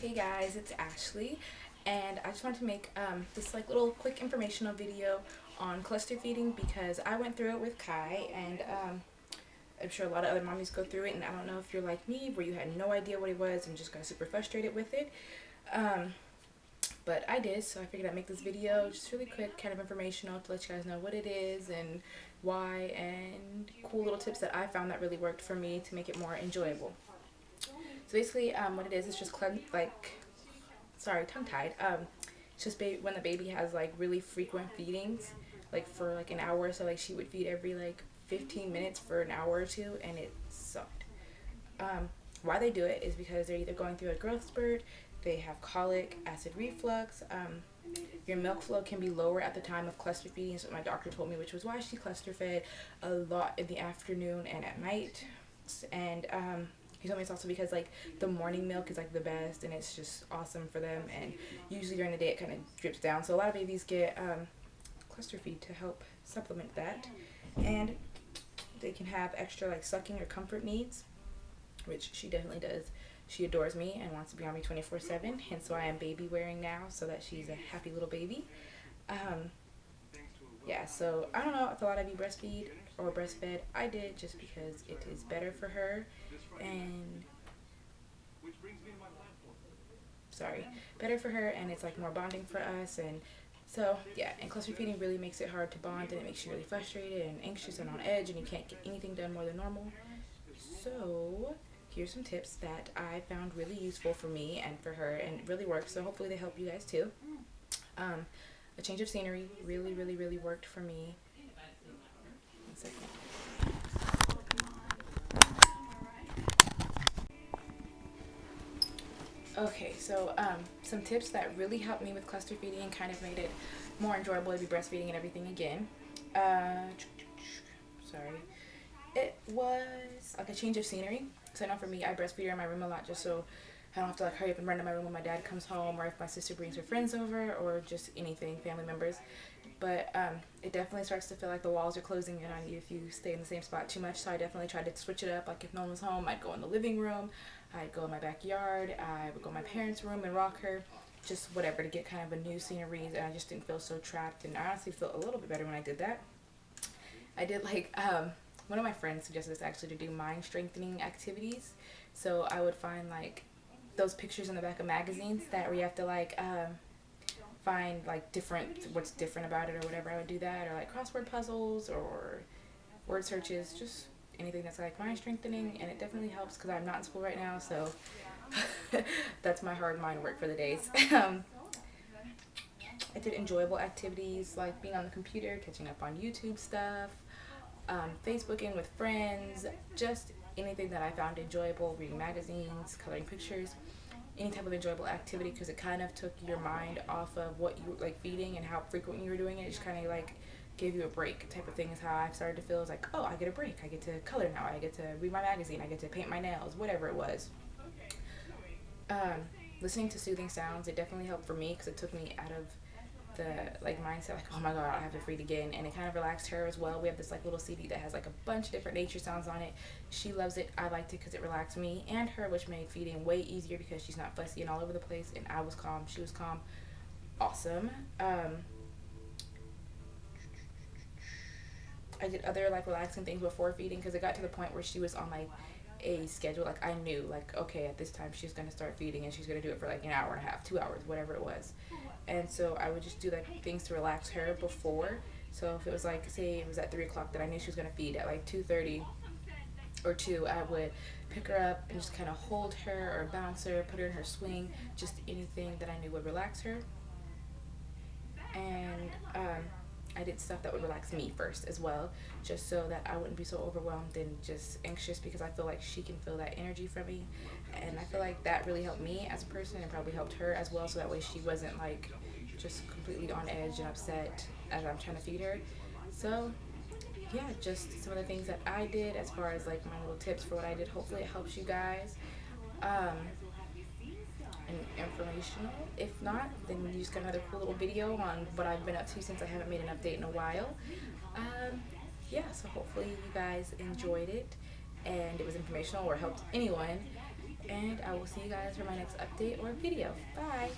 Hey guys, it's Ashley, and I just wanted to make this little quick informational video on cluster feeding because I went through it with Kai, and I'm sure a lot of other mommies go through it. And I don't know if you're like me, where you had no idea what it was and just got super frustrated with it. Um, but I did, so I figured I'd make this video just really quick, kind of informational, to let you guys know what it is and why, and cool little tips that I found that really worked for me to make it more enjoyable. So basically, what it is just sorry, tongue tied. It's just when the baby has really frequent feedings, like for an hour or so. Like she would feed every 15 minutes for an hour or two, and it sucked. Why they do it is because they're either going through a growth spurt, they have colic, acid reflux. Your milk flow can be lower at the time of cluster feeding, so my doctor told me, which was why she cluster fed a lot in the afternoon and at night. And he told me it's also because the morning milk is the best, and it's just awesome for them. And usually during the day it kind of drips down, so a lot of babies get cluster feed to help supplement that. And they can have extra sucking or comfort needs, which she definitely does. She adores me and wants to be on me 24/7, hence why I'm baby wearing now, so that she's a happy little baby. Um, yeah, so I don't know if a lot of you breastfeed or breastfed. I did, just because it is better for her, and better for her, and it's more bonding for us. And so yeah, and cluster feeding really makes it hard to bond, and it makes you really frustrated and anxious and on edge, and you can't get anything done more than normal. So here's some tips that I found really useful for me and for her, and it really works, so hopefully they help you guys too. um, a change of scenery really worked for me. 1 second. Okay, so some tips that really helped me with cluster feeding and kind of made it more enjoyable to be breastfeeding and everything again. Uh, sorry. It was a change of scenery. So I know for me, I breastfeed her in my room a lot, just so I don't have to hurry up and run to my room when my dad comes home, or if my sister brings her friends over, or just anything, family members. But it definitely starts to feel like the walls are closing in on you if you stay in the same spot too much. So I definitely tried to switch it up. If no one was home, I'd go in the living room, I'd go in my backyard, I would go in my parents' room and rock her, just whatever, to get kind of a new scenery. And I just didn't feel so trapped, and I honestly felt a little bit better when I did that. I did one of my friends suggested this actually, to do mind strengthening activities. So I would find those pictures in the back of magazines that where you have to find what's different about it or whatever. I would do that, or crossword puzzles or word searches, just anything that's mind strengthening. And it definitely helps because I'm not in school right now, so that's my hard mind work for the days. I did enjoyable activities like being on the computer, catching up on YouTube stuff, Facebooking with friends, just anything that I found enjoyable, reading magazines, coloring pictures, any type of enjoyable activity, because it kind of took your mind off of what you were feeding and how frequent you were doing it. It just kind of gave you a break type of thing, is how I started to feel. It's oh, I get a break, I get to color now, I get to read my magazine, I get to paint my nails, whatever it was. Listening to soothing sounds, it definitely helped for me, because it took me out of the mindset oh my god, I have to feed again. And it kind of relaxed her as well. We have this little CD that has a bunch of different nature sounds on it. She loves it. I liked it because it relaxed me and her, which made feeding way easier because she's not fussy and all over the place, and I was calm, she was calm. Awesome. I did other relaxing things before feeding, because it got to the point where she was on a schedule. I knew okay, at this time she's going to start feeding, and she's going to do it for an hour and a half, 2 hours, whatever it was. And so I would just do things to relax her before. So if it was say it was at 3 o'clock that I knew she was going to feed at 2:30 or 2, I would pick her up and just kind of hold her or bounce her, put her in her swing, just anything that I knew would relax her. And I did stuff that would relax me first as well, just so that I wouldn't be so overwhelmed and just anxious, because I feel she can feel that energy from me. And I feel that really helped me as a person, and probably helped her as well, so that way she wasn't just completely on edge and upset as I'm trying to feed her. So yeah, just some of the things that I did as far as my little tips for what I did. Hopefully it helps you guys. And informational. If not, then you just got another cool little video on what I've been up to, since I haven't made an update in a while. Yeah, so hopefully you guys enjoyed it and it was informational or helped anyone. and I will see you guys for my next update or video. Bye!